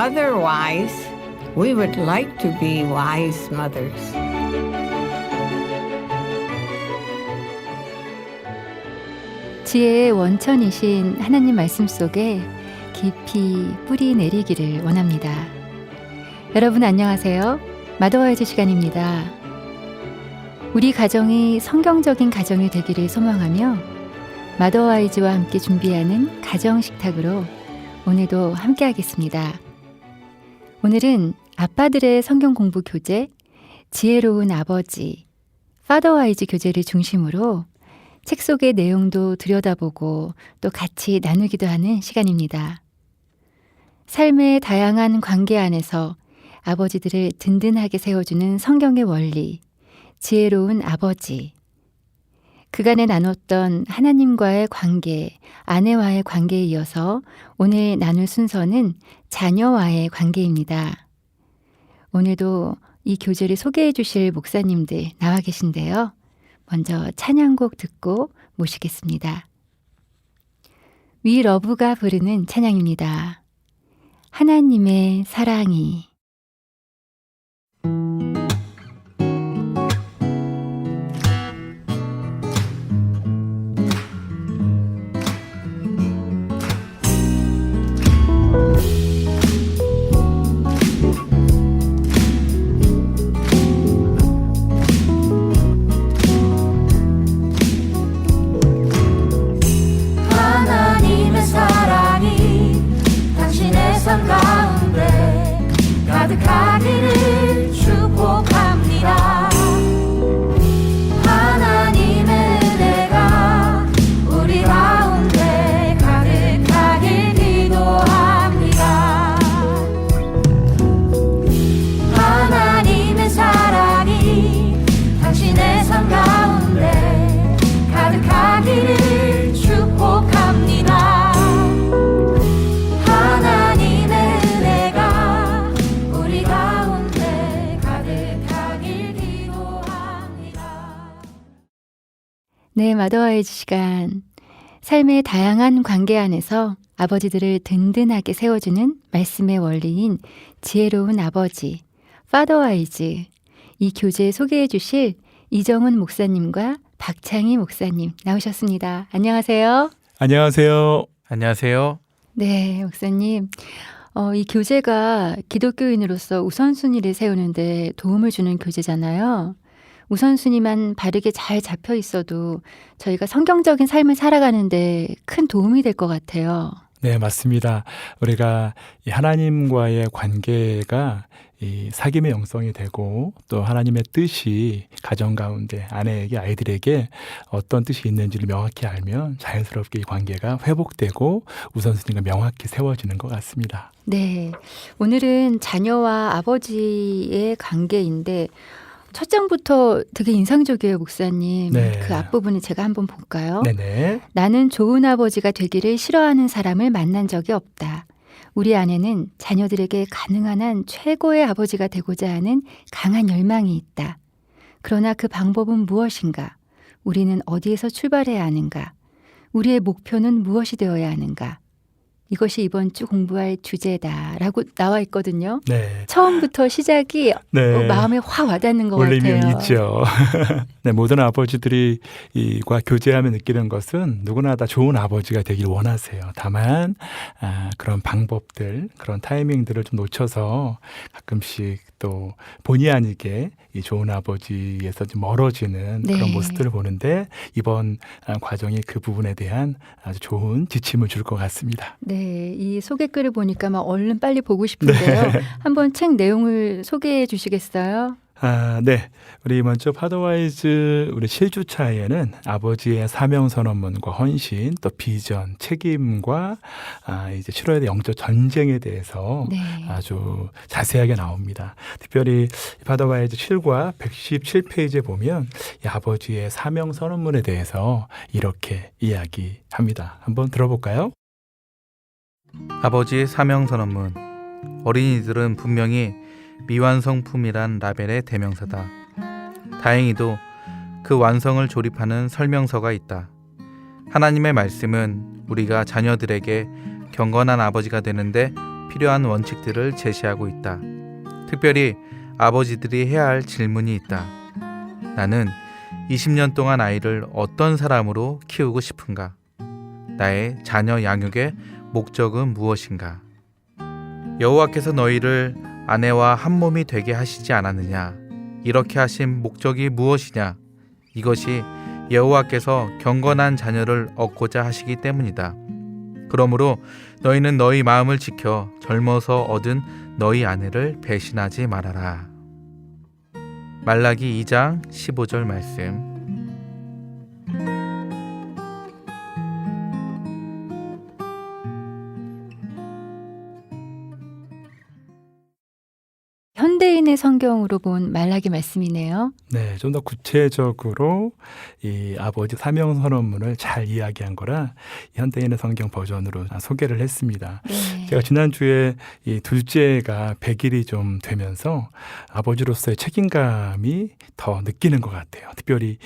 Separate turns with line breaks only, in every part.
mother wise, we would like to be wise mothers.
지혜의 원천이신 하나님 말씀 속에 깊이 뿌리 내리기를 원합니다. 여러분 안녕하세요. 마더와이즈 시간입니다. 우리 가정이 성경적인 가정이 되기를 소망하며 마더와이즈와 함께 준비하는 가정 식탁으로 오늘도 함께 하겠습니다. 오늘은 아빠들의 성경 공부 교재 지혜로운 아버지 파더와이즈 교재를 중심으로 책 속의 내용도 들여다보고 또 같이 나누기도 하는 시간입니다. 삶의 다양한 관계 안에서 아버지들을 든든하게 세워주는 성경의 원리, 지혜로운 아버지. 그간에 나눴던 하나님과의 관계, 아내와의 관계에 이어서 오늘 나눌 순서는 자녀와의 관계입니다. 오늘도 이 교재를 소개해 주실 목사님들 나와 계신데요. 먼저 찬양곡 듣고 모시겠습니다. 위러브가 부르는 찬양입니다. 하나님의 사랑이.
가득하기를 축복합니다. 하나님의 은혜가 우리 가운데 가득하길 기도합니다. 하나님의 사랑이 당신의 삶 가운데 가득하기를 축복합니다.
네, 마더와이즈 시간. 삶의 다양한 관계 안에서 아버지들을 든든하게 세워주는 말씀의 원리인 지혜로운 아버지, 파더와이즈. 이 교재 소개해 주실 이정훈 목사님과 박창희 목사님 나오셨습니다. 안녕하세요.
안녕하세요.
안녕하세요.
네, 목사님. 이 교재가 기독교인으로서 우선순위를 세우는데 도움을 주는 교재잖아요. 우선순위만 바르게 잘 잡혀 있어도 저희가 성경적인 삶을 살아가는데 큰 도움이 될 것 같아요.
네, 맞습니다. 우리가 이 하나님과의 관계가 이 사귐의 영성이 되고 또 하나님의 뜻이 가정 가운데 아내에게 아이들에게 어떤 뜻이 있는지를 명확히 알면 자연스럽게 이 관계가 회복되고 우선순위가 명확히 세워지는 것 같습니다.
네, 오늘은 자녀와 아버지의 관계인데 첫 장부터 되게 인상적이에요, 목사님.
네.
그 앞부분을 제가 한번 볼까요?
네네.
나는 좋은 아버지가 되기를 싫어하는 사람을 만난 적이 없다. 우리 아내는 자녀들에게 가능한 한 최고의 아버지가 되고자 하는 강한 열망이 있다. 그러나 그 방법은 무엇인가? 우리는 어디에서 출발해야 하는가? 우리의 목표는 무엇이 되어야 하는가? 이것이 이번 주 공부할 주제다라고 나와 있거든요.
네.
처음부터 시작이
네.
마음에 확 와닿는 것
울림이
같아요.
있죠. 네, 모든 아버지들이 이과 교제하며 느끼는 것은 누구나 다 좋은 아버지가 되길 원하세요. 다만 그런 방법들, 그런 타이밍들을 좀 놓쳐서 가끔씩 또 본의 아니게 이 좋은 아버지에서 좀 멀어지는
네.
그런 모습들을 보는데 이번 과정이 그 부분에 대한 아주 좋은 지침을 줄 것 같습니다.
네, 이 소개글을 보니까 막 얼른 빨리 보고 싶은데요.
네.
한번 책 내용을 소개해 주시겠어요?
네. 우리 먼저 파더와이즈 우리 7주차에는 아버지의 사명선언문과 헌신, 또 비전, 책임과 이제 치러야 될 영적 전쟁에 대해서
네.
아주 자세하게 나옵니다. 특별히 파더와이즈 7과 117페이지에 보면 이 아버지의 사명선언문에 대해서 이렇게 이야기합니다. 한번 들어볼까요?
아버지의 사명선언문. 어린이들은 분명히 미완성품이란 라벨의 대명사다. 다행히도 그 완성을 조립하는 설명서가 있다. 하나님의 말씀은 우리가 자녀들에게 경건한 아버지가 되는데 필요한 원칙들을 제시하고 있다. 특별히 아버지들이 해야 할 질문이 있다. 나는 20년 동안 아이를 어떤 사람으로 키우고 싶은가? 나의 자녀 양육의 목적은 무엇인가? 여호와께서 너희를 아내와 한 몸이 되게 하시지 않았느냐? 이렇게 하신 목적이 무엇이냐? 이것이 여호와께서 경건한 자녀를 얻고자 하시기 때문이다. 그러므로 너희는 너희 마음을 지켜 젊어서 얻은 너희 아내를 배신하지 말아라. 말라기 2장 15절 말씀.
현대인의 성경으로 본 말라기 말씀이네요.
네, 좀 더 구체적으로 이 아버지 사명 선언문을 잘 이야기한 거라 현대인의 성경 버전으로 소개를 했습니다.
네.
제가 지난주에 이 둘째가 100일이 좀 되면서 아버지로서의 책임감이 더 느끼는 것 같아요. 특별히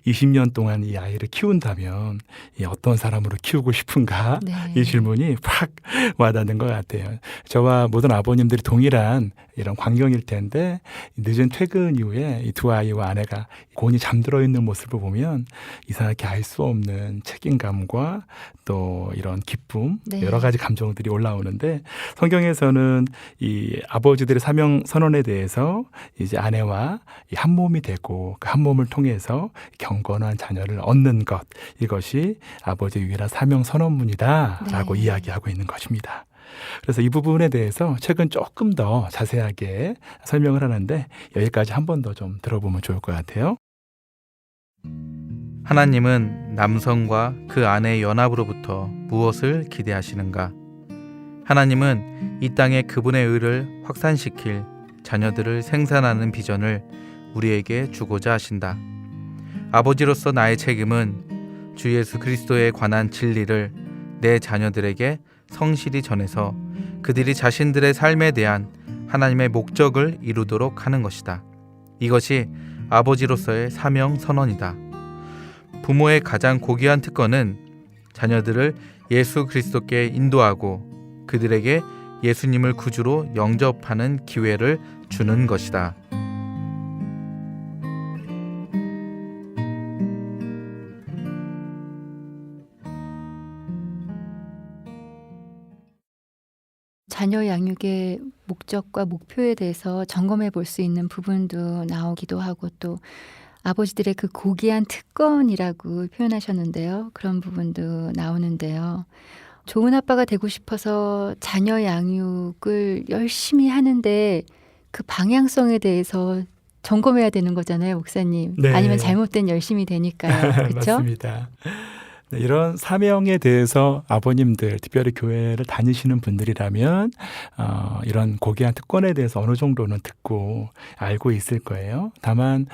20년 동안 이 아이를 키운다면 이 어떤 사람으로 키우고 싶은가?
네.
이 질문이 팍 와닿는 것 같아요. 저와 모든 아버님들이 동일한 이런 광경일 텐데 늦은 퇴근 이후에 이 두 아이와 아내가 곤히 잠들어 있는 모습을 보면 이상하게 알 수 없는 책임감과 또 이런 기쁨,
네.
여러 가지 감정들이 올라오는데 성경에서는 이 아버지들의 사명 선언에 대해서 이제 아내와 한 몸이 되고 그 한 몸을 통해서 경건한 자녀를 얻는 것, 이것이 아버지의 유일한 사명 선언문이다라고
네.
이야기하고 있는 것입니다. 그래서 이 부분에 대해서 최근 조금 더 자세하게 설명을 하는데 여기까지 한 번 더 좀 들어보면 좋을 것 같아요.
하나님은 남성과 그 아내의 연합으로부터 무엇을 기대하시는가? 하나님은 이 땅에 그분의 의를 확산시킬 자녀들을 생산하는 비전을 우리에게 주고자 하신다. 아버지로서 나의 책임은 주 예수 그리스도에 관한 진리를 내 자녀들에게 성실히 전해서 그들이 자신들의 삶에 대한 하나님의 목적을 이루도록 하는 것이다. 이것이 아버지로서의 사명 선언이다. 부모의 가장 고귀한 특권은 자녀들을 예수 그리스도께 인도하고 그들에게 예수님을 구주로 영접하는 기회를 주는 것이다.
자녀 양육의 목적과 목표에 대해서 점검해 볼 수 있는 부분도 나오기도 하고 또 아버지들의 그 고귀한 특권이라고 표현하셨는데요. 그런 부분도 나오는데요. 좋은 아빠가 되고 싶어서 자녀 양육을 열심히 하는데 그 방향성에 대해서 점검해야 되는 거잖아요, 목사님.
네.
아니면 잘못된 열심이 되니까요. 그렇죠?
맞습니다. 네, 이런 사명에 대해서 아버님들, 특별히 교회를 다니시는 분들이라면 이런 고귀한 특권에 대해서 어느 정도는 듣고 알고 있을 거예요. 다만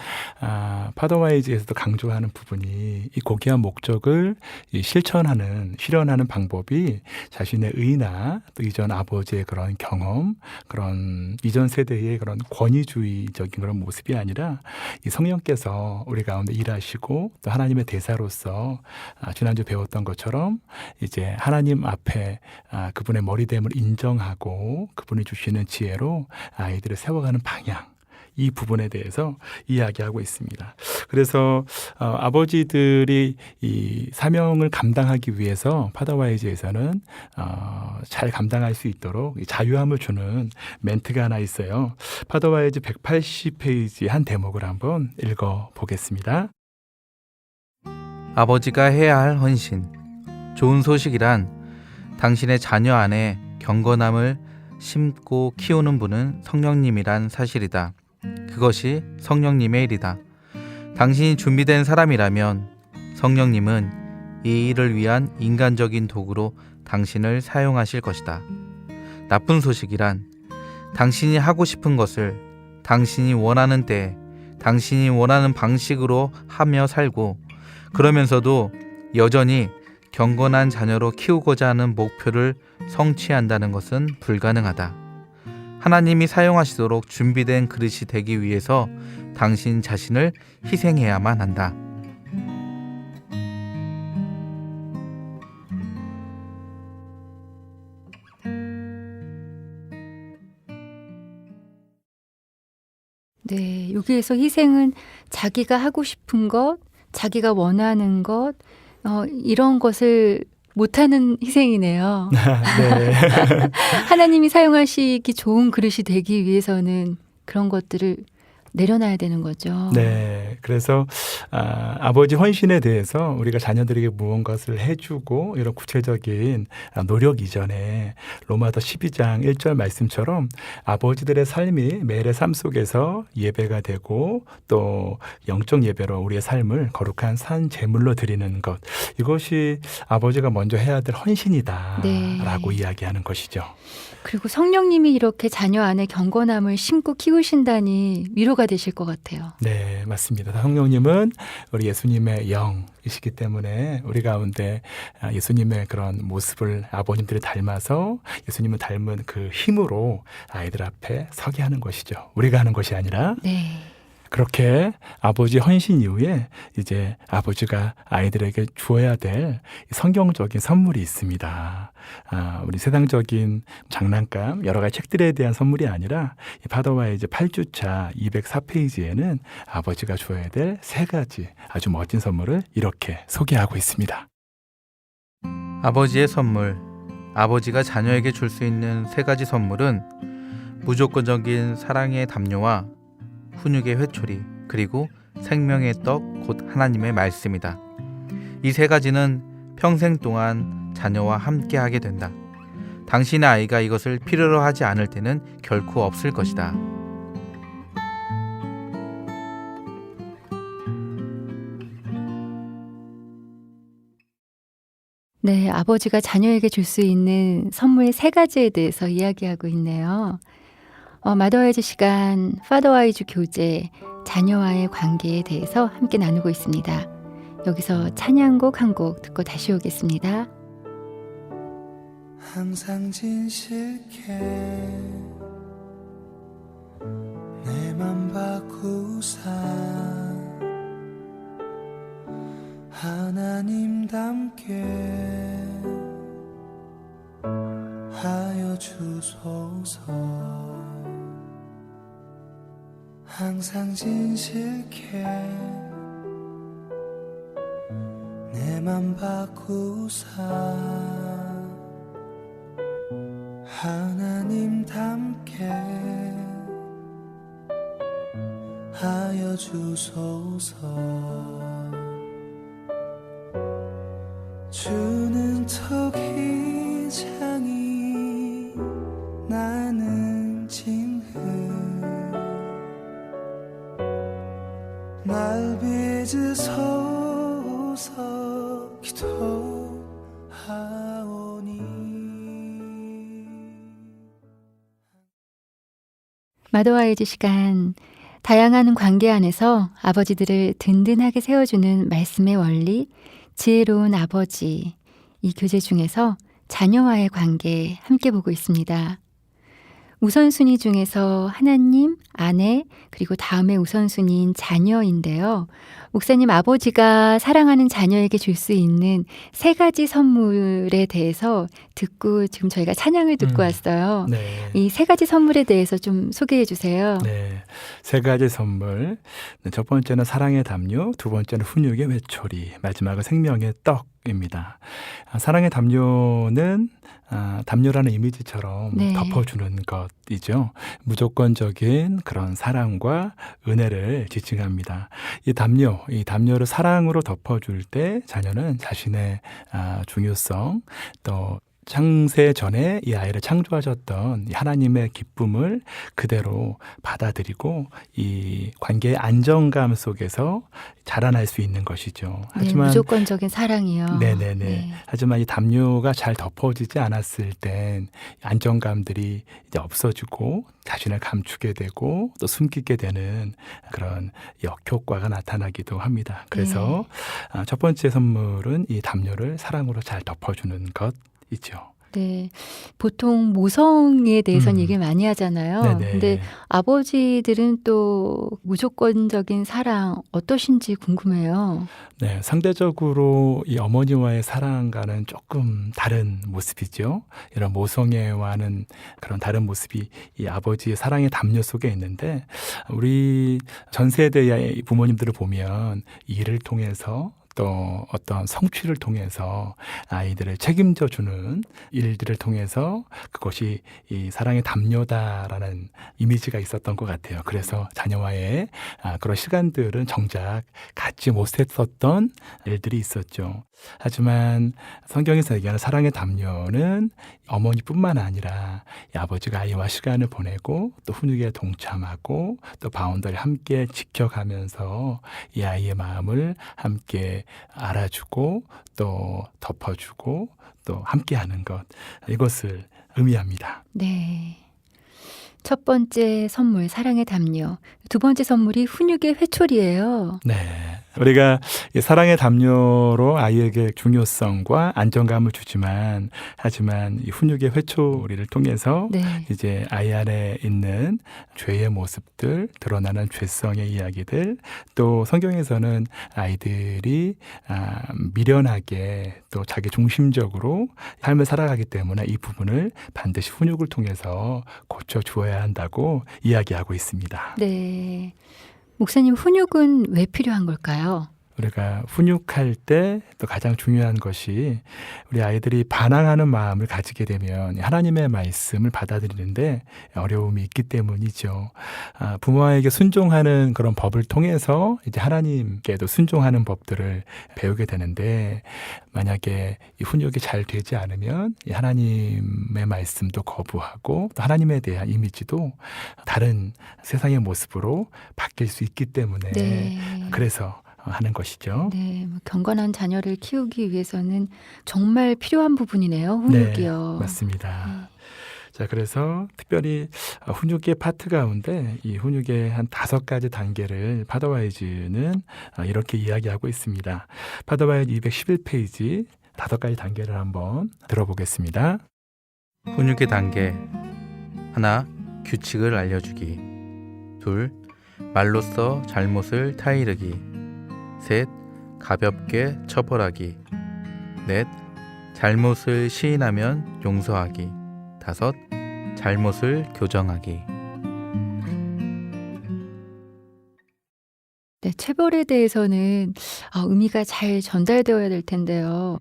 파더와이즈에서도 강조하는 부분이 이 고귀한 목적을 실현하는 방법이 자신의 의나 또 이전 아버지의 그런 경험, 그런 이전 세대의 그런 권위주의적인 그런 모습이 아니라 이 성령께서 우리 가운데 일하시고 또 하나님의 대사로서 지난주 배웠던 것처럼 이제 하나님 앞에 그분의 머리됨을 인정하고 그분이 주시는 지혜로 아이들을 세워가는 방향, 이 부분에 대해서 이야기하고 있습니다. 그래서 아버지들이 이 사명을 감당하기 위해서 파더와이즈에서는 잘 감당할 수 있도록 자유함을 주는 멘트가 하나 있어요. 파더와이즈 180페이지 한 대목을 한번 읽어보겠습니다.
아버지가 해야 할 헌신. 좋은 소식이란 당신의 자녀 안에 경건함을 심고 키우는 분은 성령님이란 사실이다. 그것이 성령님의 일이다. 당신이 준비된 사람이라면 성령님은 이 일을 위한 인간적인 도구로 당신을 사용하실 것이다. 나쁜 소식이란 당신이 하고 싶은 것을 당신이 원하는 때에 당신이 원하는 방식으로 하며 살고 그러면서도 여전히 경건한 자녀로 키우고자 하는 목표를 성취한다는 것은 불가능하다. 하나님이 사용하시도록 준비된 그릇이 되기 위해서 당신 자신을 희생해야만 한다.
여기에서 희생은 자기가 하고 싶은 것, 자기가 원하는 것, 이런 것을 못하는 희생이네요.
네.
하나님이 사용하시기 좋은 그릇이 되기 위해서는 그런 것들을 내려놔야 되는 거죠.
네. 그래서 아버지 헌신에 대해서 우리가 자녀들에게 무언가를 해주고 이런 구체적인 노력 이전에 로마서 12장 1절 말씀처럼 아버지들의 삶이 매일의 삶 속에서 예배가 되고 또 영적 예배로 우리의 삶을 거룩한 산 제물로 드리는 것, 이것이 아버지가 먼저 해야 될 헌신이다
네.
라고 이야기하는 것이죠.
그리고 성령님이 이렇게 자녀 안에 경건함을 심고 키우신다니 위로가 되실 것 같아요.
네, 맞습니다. 성령님은 우리 예수님의 영이시기 때문에 우리 가운데 예수님의 그런 모습을 아버님들이 닮아서 예수님을 닮은 그 힘으로 아이들 앞에 서게 하는 것이죠. 우리가 하는 것이 아니라.
네.
그렇게 아버지 헌신 이후에 이제 아버지가 아이들에게 주어야 될 성경적인 선물이 있습니다. 우리 세상적인 장난감, 여러 가지 책들에 대한 선물이 아니라 이 파더와의 이제 8주차 204페이지에는 아버지가 주어야 될 3가지 아주 멋진 선물을 이렇게 소개하고 있습니다.
아버지의 선물, 아버지가 자녀에게 줄 수 있는 3가지 선물은 무조건적인 사랑의 담요와 훈육의 회초리, 그리고 생명의 떡, 곧 하나님의 말씀이다. 이 3가지는 평생 동안 자녀와 함께 하게 된다. 당신의 아이가 이것을 필요로 하지 않을 때는 결코 없을 것이다.
네, 아버지가 자녀에게 줄 수 있는 선물 3가지에 대해서 이야기하고 있네요. 마더와이즈 시간 파더와이즈 교재 자녀와의 관계에 대해서 함께 나누고 있습니다. 여기서 찬양곡 한 곡 듣고 다시 오겠습니다.
항상 진실게 내 맘 바꾸사 하나님답게 하여 주소서. 항상 진실게 내 맘 바꾸사 하나님 닮게 하여 주소서. 주는 토기장이 나는 진흙 날 빚으소서 기도하오니.
마더와이즈 시간, 다양한 관계 안에서 아버지들을 든든하게 세워주는 말씀의 원리, 지혜로운 아버지, 이 교재 중에서 자녀와의 관계 함께 보고 있습니다. 우선순위 중에서 하나님, 아내, 그리고 다음에 우선순위인 자녀인데요. 목사님, 아버지가 사랑하는 자녀에게 줄 수 있는 3가지 선물에 대해서 듣고 지금 저희가 찬양을 듣고 왔어요.
네.
이 3가지 선물에 대해서 좀 소개해 주세요.
네, 3가지 선물. 첫 번째는 사랑의 담요, 두 번째는 훈육의 회초리, 마지막은 생명의 떡입니다. 사랑의 담요는 담요라는 이미지처럼
네.
덮어주는 것이죠. 무조건적인 그런 사랑과 은혜를 지칭합니다. 이 담요를 사랑으로 덮어줄 때 자녀는 자신의 중요성, 또 창세 전에 이 아이를 창조하셨던 하나님의 기쁨을 그대로 받아들이고 이 관계의 안정감 속에서 자라날 수 있는 것이죠.
하지만 무조건적인 사랑이요.
네네네.
네.
하지만 이 담요가 잘 덮어지지 않았을 땐 안정감들이 이제 없어지고 자신을 감추게 되고 또 숨기게 되는 그런 역효과가 나타나기도 합니다. 그래서 첫 번째 선물은 이 담요를 사랑으로 잘 덮어주는 것. 있죠.
네. 보통 모성에 대해서는 얘기를 많이 하잖아요.
네네.
근데 아버지들은 또 무조건적인 사랑 어떠신지 궁금해요.
네, 상대적으로 이 어머니와의 사랑과는 조금 다른 모습이죠. 이런 모성애와는 그런 다른 모습이 이 아버지의 사랑의 담요 속에 있는데, 우리 전 세대의 부모님들을 보면 이 일을 통해서 또 어떤 성취를 통해서 아이들을 책임져 주는 일들을 통해서 그것이 이 사랑의 담요다라는 이미지가 있었던 것 같아요. 그래서 자녀와의 그런 시간들은 정작 갖지 못했었던 일들이 있었죠. 하지만 성경에서 얘기하는 사랑의 담요는 어머니뿐만 아니라 이 아버지가 아이와 시간을 보내고 또 훈육에 동참하고 또 바운더를 함께 지켜가면서 이 아이의 마음을 함께 알아주고 또 덮어주고 또 함께하는 것, 이것을 의미합니다.
네. 첫 번째 선물 사랑의 담요. 두 번째 선물이 훈육의 회초리예요.
네. 우리가 이 사랑의 담요로 아이에게 중요성과 안정감을 주지만, 하지만 이 훈육의 회초리를 통해서
네.
이제 아이 안에 있는 죄의 모습들, 드러나는 죄성의 이야기들, 또 성경에서는 아이들이 미련하게 또 자기 중심적으로 삶을 살아가기 때문에 이 부분을 반드시 훈육을 통해서 고쳐주어야 한다고 이야기하고 있습니다.
네. 목사님, 훈육은 왜 필요한 걸까요?
우리가 훈육할 때 또 가장 중요한 것이 우리 아이들이 반항하는 마음을 가지게 되면 하나님의 말씀을 받아들이는데 어려움이 있기 때문이죠. 부모에게 순종하는 그런 법을 통해서 이제 하나님께도 순종하는 법들을 배우게 되는데, 만약에 이 훈육이 잘 되지 않으면 이 하나님의 말씀도 거부하고 또 하나님에 대한 이미지도 다른 세상의 모습으로 바뀔 수 있기 때문에
네.
그래서 하는 것이죠.
네, 경건한 자녀를 키우기 위해서는 정말 필요한 부분이네요. 훈육이요.
네, 맞습니다. 자, 그래서 특별히 훈육의 파트 가운데 이 훈육의 한 5가지 단계를 파더와이즈는 이렇게 이야기하고 있습니다. 파더와이즈 211페이지 5가지 단계를 한번 들어보겠습니다.
훈육의 단계. 하나, 규칙을 알려주기. 둘, 말로써 잘못을 타이르기. 셋, 가볍게 처벌하기. 넷, 잘못을 시인하면 용서하기. 다섯, 잘못을 교정하기.
네, 체벌에 대해서는 의미가 잘 전달되어야 될 텐데요.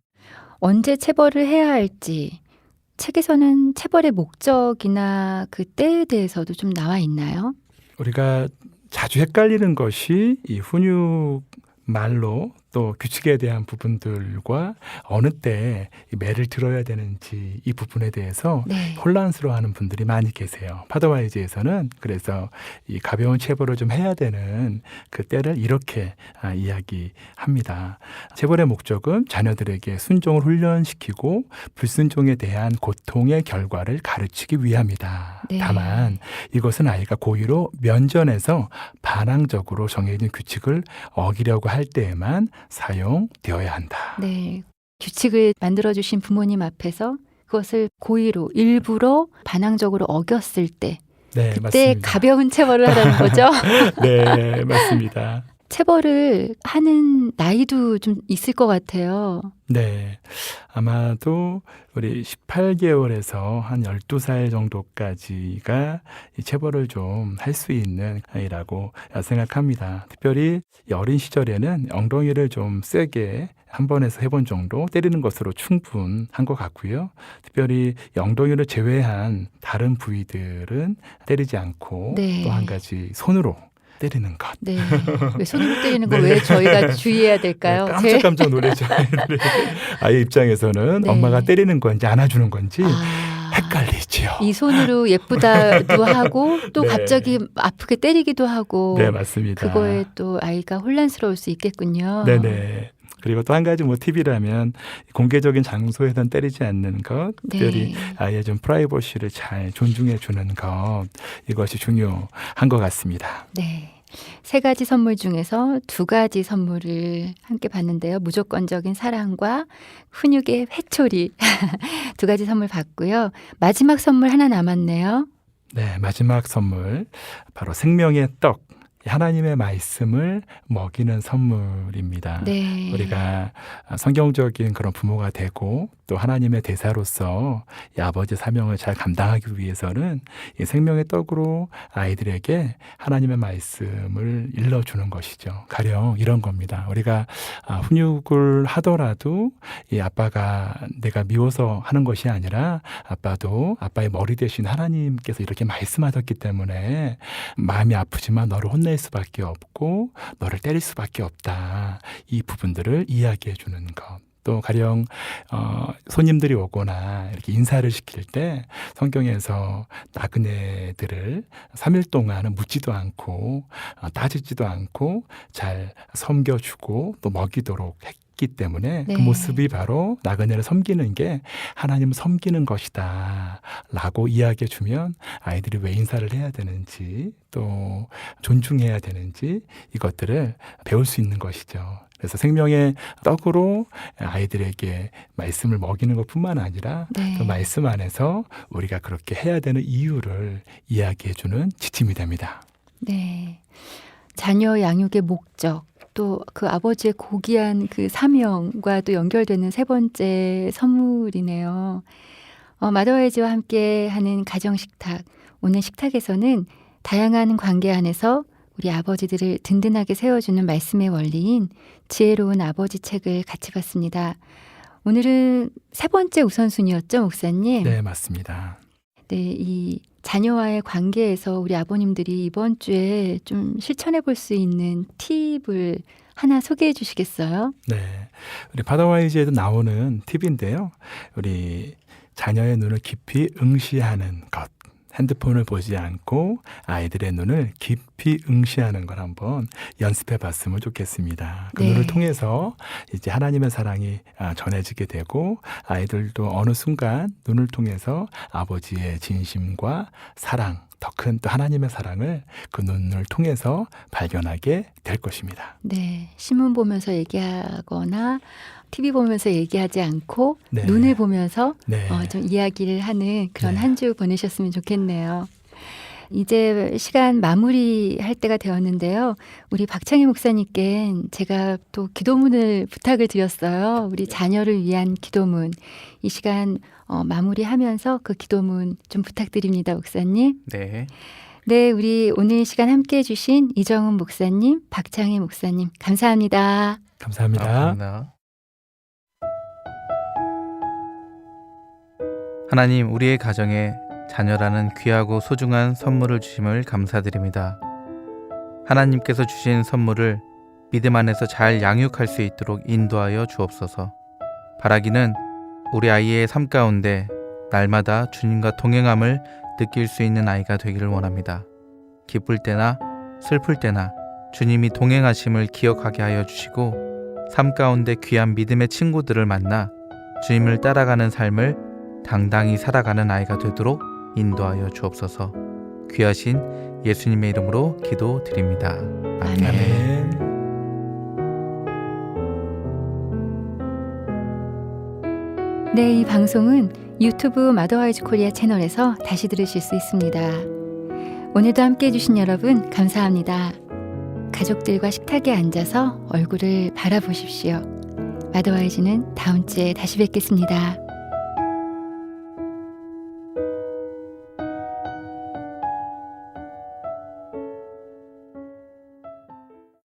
언제 체벌을 해야 할지, 책에서는 체벌의 목적이나 그 때에 대해서도 좀 나와 있나요?
우리가 자주 헷갈리는 것이 이 훈육 말로 또 규칙에 대한 부분들과 어느 때 이 매를 들어야 되는지 이 부분에 대해서
네.
혼란스러워하는 분들이 많이 계세요. 파더와이즈에서는 그래서 이 가벼운 체벌을 좀 해야 되는 그 때를 이렇게 이야기합니다. 체벌의 목적은 자녀들에게 순종을 훈련시키고 불순종에 대한 고통의 결과를 가르치기 위함이다.
네.
다만 이것은 아이가 고의로 면전에서 반항적으로 정해진 규칙을 어기려고 할 때에만 사용되어야 한다.
네. 규칙을 만들어주신 부모님 앞에서 그것을 고의로 일부러 반항적으로 어겼을 때
네,
그때
맞습니다.
가벼운 체벌을 하라는 거죠.
네, 맞습니다.
체벌을 하는 나이도 좀 있을 것 같아요.
네, 아마도 우리 18개월에서 한 12살 정도까지가 이 체벌을 좀 할 수 있는 나이라고 생각합니다. 특별히 이 어린 시절에는 엉덩이를 좀 세게 한 번에서 3번 정도 때리는 것으로 충분한 것 같고요. 특별히 이 엉덩이를 제외한 다른 부위들은 때리지 않고
네.
또 한 가지 손으로 때리는 것.
네. 왜 손으로 때리는 거 왜 저희가 주의해야 될까요?
네, 깜짝 놀라죠. 아이 입장에서는
네.
엄마가 때리는 건지 안아주는 건지
아,
헷갈리지요.
이 손으로 예쁘다도 하고 또
네.
갑자기 아프게 때리기도 하고
네, 맞습니다.
그거에 또 아이가 혼란스러울 수 있겠군요.
네네. 그리고 또 한 가지 팁이라면 공개적인 장소에선 때리지 않는 것, 특별히
네.
아이의 좀 프라이버시를 잘 존중해 주는 것, 이것이 중요한 것 같습니다.
네. 세 가지 선물 중에서 두 가지 선물을 함께 받는데요. 무조건적인 사랑과 훈육의 회초리 두 가지 선물 받고요. 마지막 선물 하나 남았네요.
네, 마지막 선물 바로 생명의 떡, 하나님의 말씀을 먹이는 선물입니다.
네.
우리가 성경적인 그런 부모가 되고 또 하나님의 대사로서 이 아버지 사명을 잘 감당하기 위해서는 이 생명의 떡으로 아이들에게 하나님의 말씀을 일러주는 것이죠. 가령 이런 겁니다. 우리가 훈육을 하더라도 이 아빠가 내가 미워서 하는 것이 아니라 아빠도 아빠의 머리 대신 하나님께서 이렇게 말씀하셨기 때문에 마음이 아프지만 너를 혼낼 수밖에 없고 너를 때릴 수밖에 없다. 이 부분들을 이야기해 주는 것. 또 가령 손님들이 오거나 이렇게 인사를 시킬 때 성경에서 나그네들을 3일 동안은 묻지도 않고 따지지도 않고 잘 섬겨주고 또 먹이도록 했기 때문에
네.
그 모습이 바로 나그네를 섬기는 게 하나님을 섬기는 것이다 라고 이야기해 주면 아이들이 왜 인사를 해야 되는지 또 존중해야 되는지 이것들을 배울 수 있는 것이죠. 그래서 생명의 떡으로 아이들에게 말씀을 먹이는 것뿐만 아니라
네.
그 말씀 안에서 우리가 그렇게 해야 되는 이유를 이야기해 주는 지침이 됩니다.
네. 자녀 양육의 목적, 또 그 아버지의 고귀한 그 사명과 또 연결되는 세 번째 선물이네요. 마더와이즈와 함께 하는 가정식탁. 오늘 식탁에서는 다양한 관계 안에서 우리 아버지들을 든든하게 세워주는 말씀의 원리인 지혜로운 아버지 책을 같이 봤습니다. 오늘은 세 번째 우선순위였죠, 목사님?
네, 맞습니다.
네, 이 자녀와의 관계에서 우리 아버님들이 이번 주에 좀 실천해 볼 수 있는 팁을 하나 소개해 주시겠어요?
네, 우리 파더와이즈에도 나오는 팁인데요. 우리 자녀의 눈을 깊이 응시하는 것. 핸드폰을 보지 않고 아이들의 눈을 깊이 응시하는 걸 한번 연습해 봤으면 좋겠습니다. 그
네.
눈을 통해서 이제 하나님의 사랑이 전해지게 되고 아이들도 어느 순간 눈을 통해서 아버지의 진심과 사랑, 더 큰 또 하나님의 사랑을 그 눈을 통해서 발견하게 될 것입니다.
네, 신문 보면서 얘기하거나 TV 보면서 얘기하지 않고
네.
눈을 보면서
네.
좀 이야기를 하는 그런
네.
한 주 보내셨으면 좋겠네요. 이제 시간 마무리할 때가 되었는데요. 우리 박창희 목사님께 제가 또 기도문을 부탁을 드렸어요. 우리 자녀를 위한 기도문. 이 시간 마무리하면서 그 기도문 좀 부탁드립니다, 목사님.
네.
네, 우리 오늘 시간 함께해 주신 이정은 목사님, 박창희 목사님 감사합니다.
감사합니다.
감사합니다. 하나님, 우리의 가정에 자녀라는 귀하고 소중한 선물을 주심을 감사드립니다. 하나님께서 주신 선물을 믿음 안에서 잘 양육할 수 있도록 인도하여 주옵소서. 바라기는 우리 아이의 삶 가운데 날마다 주님과 동행함을 느낄 수 있는 아이가 되기를 원합니다. 기쁠 때나 슬플 때나 주님이 동행하심을 기억하게 하여 주시고 삶 가운데 귀한 믿음의 친구들을 만나 주님을 따라가는 삶을 당당히 살아가는 아이가 되도록 인도하여 주옵소서. 귀하신 예수님의 이름으로 기도드립니다. 아멘.
아멘.
네, 이 방송은 유튜브 마더와이즈 코리아 채널에서 다시 들으실 수 있습니다. 오늘도 함께해 주신 여러분 감사합니다. 가족들과 식탁에 앉아서 얼굴을 바라보십시오. 마더와이즈는 다음 주에 다시 뵙겠습니다.